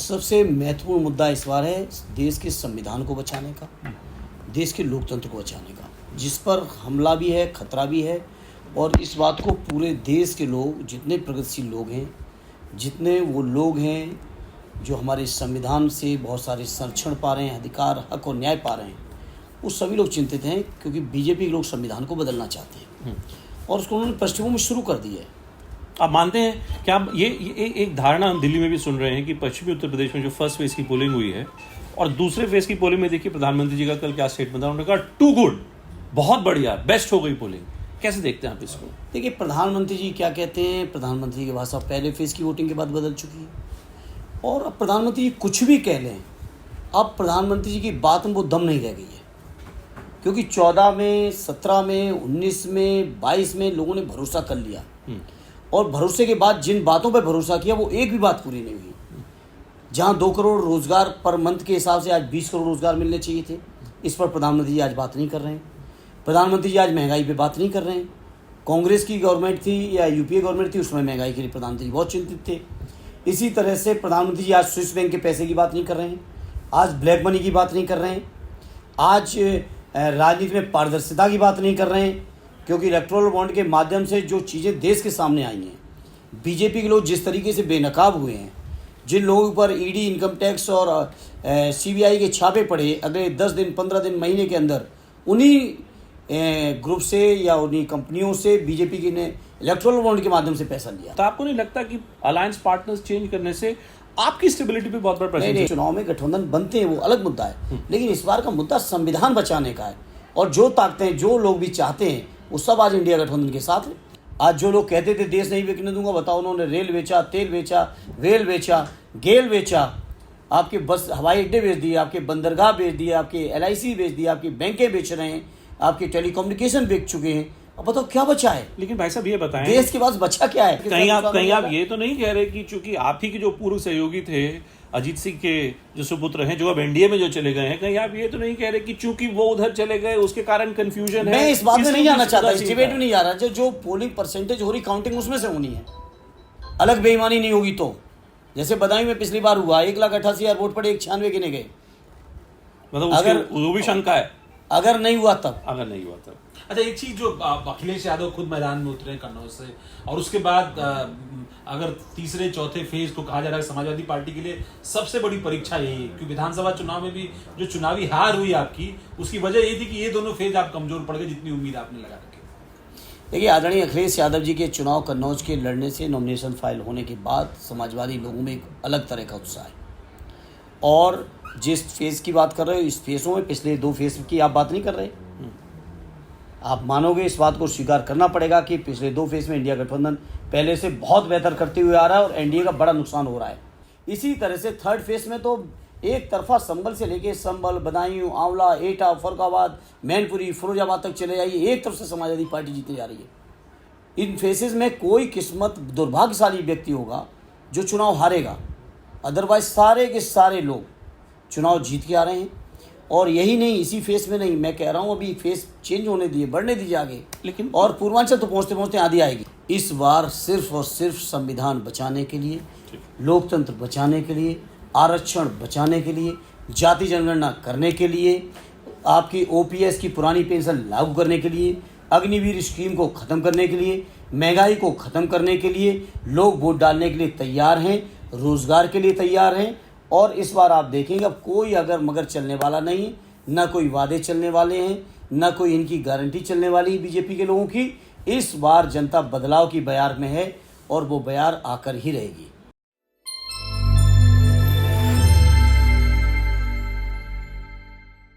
सबसे महत्वपूर्ण मुद्दा इस बार है देश के संविधान को बचाने का, देश के लोकतंत्र को बचाने का, जिस पर हमला भी है, खतरा भी है। और इस बात को पूरे देश के लोग, जितने प्रगतिशील लोग हैं, जितने वो लोग हैं जो हमारे संविधान से बहुत सारे संरक्षण पा रहे हैं, अधिकार, हक और न्याय पा रहे हैं, वो सभी लोग चिंतित हैं, क्योंकि बीजेपी के लोग संविधान को बदलना चाहते हैं और उसको उन्होंने पश्चिमों में शुरू कर दिया है। आप मानते हैं कि आप ये एक धारणा हम दिल्ली में भी सुन रहे हैं कि पश्चिमी उत्तर प्रदेश में जो फर्स्ट फेज की पोलिंग हुई है और दूसरे फेज की पोलिंग में देखिए प्रधानमंत्री जी का कल क्या स्टेटमेंट था, उन्होंने कहा टू गुड, बहुत बढ़िया, बेस्ट हो गई पोलिंग। कैसे देखते हैं आप इसको? देखिए, प्रधानमंत्री जी क्या कहते हैं, प्रधानमंत्री की भाषा पहले फेज की वोटिंग के बाद बदल चुकी है और अब प्रधानमंत्री जी कुछ भी कह लें, अब प्रधानमंत्री जी की बात में वो दम नहीं रह गई है, क्योंकि 14 में, 17 में, 19 में, 22 में लोगों ने भरोसा कर लिया और भरोसे के बाद जिन बातों पर भरोसा किया वो एक भी बात पूरी नहीं हुई। जहां 2 करोड़ रोजगार पर मंथ के हिसाब से आज 20 करोड़ रोजगार मिलने चाहिए थे, इस पर प्रधानमंत्री जी आज बात नहीं कर रहे हैं। प्रधानमंत्री जी आज महंगाई पे बात नहीं कर रहे हैं। कांग्रेस की गवर्नमेंट थी या यूपीए गवर्नमेंट थी, उसमें महंगाई के लिए प्रधानमंत्री जी बहुत चिंतित थे। इसी तरह से प्रधानमंत्री जी आज स्विस बैंक के पैसे की बात नहीं कर रहे हैं, आज ब्लैक मनी की बात नहीं कर रहे हैं, आज राजनीति में पारदर्शिता की बात नहीं कर रहे हैं, क्योंकि इलेक्टोरल बॉन्ड के माध्यम से जो चीज़ें देश के सामने आई हैं, बीजेपी के लोग जिस तरीके से बेनकाब हुए हैं, जिन लोगों पर ईडी, इनकम टैक्स और सीबीआई के छापे पड़े, अगले 10 दिन, 15 दिन, महीने के अंदर उन्हीं ग्रुप से या उन्हीं कंपनियों से बीजेपी की ने इलेक्टोरल बॉन्ड के माध्यम से पैसा लिया। तो आपको नहीं लगता कि अलायंस पार्टनर्स चेंज करने से आपकी स्टेबिलिटी पे बहुत बड़ा प्रश्न? नहीं, चुनाव में गठबंधन बनते हैं, वो अलग मुद्दा है, लेकिन इस बार का मुद्दा संविधान बचाने का है और जो ताकतें, जो लोग भी चाहते हैं, वो सब आज इंडिया गठबंधन के साथ है। आज जो लोग कहते थे देश नहीं बिकने दूंगा, बताओ उन्होंने रेल बेचा, तेल बेचा, रेल बेचा, गेल बेचा, आपके बस हवाई अड्डे बेच दिए, आपके बंदरगाह बेच दिए, आपके LIC बेच दिए, आपकी बैंकें बेच रहे हैं, आपके टेलीकम्युनिकेशन बेच चुके हैं। अब बताओ क्या बचा है? लेकिन भाई साहब ये बताएं, देश के पास बचा क्या है? कहीं आप ये तो नहीं कह रहे कि चूंकि आप ही के जो पूर्व सहयोगी थे अजीत सिंह के जो सुपुत्र हैं, जो अब एनडीए में जो चले गए हैं, कहीं आप ये तो नहीं कह रहे कि चूंकि वो उधर चले गए उसके कारण कंफ्यूजन है? मैं इस बात में नहीं जाना चाहता, इस डिबेट में नहीं जा रहा। जो पोलिंग परसेंटेज हो रही, काउंटिंग उसमें से होनी है, अलग बेईमानी नहीं होगी। तो जैसे बदायूं में पिछली बार हुआ, 1,88,000 वोट पड़े, 96 गिने गए। मतलब अगर वो भी शंका है, अगर नहीं हुआ तब। अच्छा, एक चीज जो अखिलेश यादव खुद मैदान में उतरे कन्नौज से, और उसके बाद अगर तीसरे चौथे फेज को कहा जा रहा है समाजवादी पार्टी के लिए सबसे बड़ी परीक्षा यही है, क्योंकि विधानसभा चुनाव में भी जो चुनावी हार हुई आपकी, उसकी वजह ये थी कि ये दोनों फेज आप कमजोर पड़ गए, जितनी उम्मीद आपने लगा रखी। देखिए, आदरणीय अखिलेश यादव जी के चुनाव कन्नौज के लड़ने से, नॉमिनेशन फाइल होने के बाद समाजवादी लोगों में एक अलग तरह का उत्साह है। और जिस फेज़ की बात कर रहे हो, इस फेज़ों में पिछले 2 फेज़ की आप बात नहीं कर रहे। आप मानोगे, इस बात को स्वीकार करना पड़ेगा कि पिछले 2 फेज़ में इंडिया गठबंधन पहले से बहुत बेहतर करते हुए आ रहा है और एनडीए का बड़ा नुकसान हो रहा है। इसी तरह से थर्ड फेज़ में तो एक तरफा संभल से लेके संभल, बदायूं, आंवला, एटा, फरुखाबाद, मैनपुरी, फिरोजाबाद तक चले जाइए, एक तरफ से समाजवादी पार्टी जीतने जा रही है। इन फेसेस में कोई किस्मत दुर्भाग्यशाली व्यक्ति होगा जो चुनाव हारेगा, अदरवाइज सारे के सारे लोग चुनाव जीत के आ रहे हैं। और यही नहीं, इसी फेस में नहीं, मैं कह रहा हूँ अभी फेस चेंज होने दिए, बढ़ने दीजिए आगे, लेकिन और पूर्वांचल तो पहुँचते पहुँचते आधी आएगी। इस बार सिर्फ और सिर्फ संविधान बचाने के लिए, लोकतंत्र बचाने के लिए, आरक्षण बचाने के लिए, जाति जनगणना करने के लिए, आपकी OPS की पुरानी पेंशन लागू करने के लिए, अग्निवीर स्कीम को ख़त्म करने के लिए, महंगाई को ख़त्म करने के लिए लोग वोट डालने के लिए तैयार हैं, रोज़गार के लिए तैयार हैं। और इस बार आप देखेंगे अब कोई अगर मगर चलने वाला नहीं है, ना कोई वादे चलने वाले हैं, ना कोई इनकी गारंटी चलने वाली है बीजेपी के लोगों की। इस बार जनता बदलाव की बयार में है और वो बयार आकर ही रहेगी।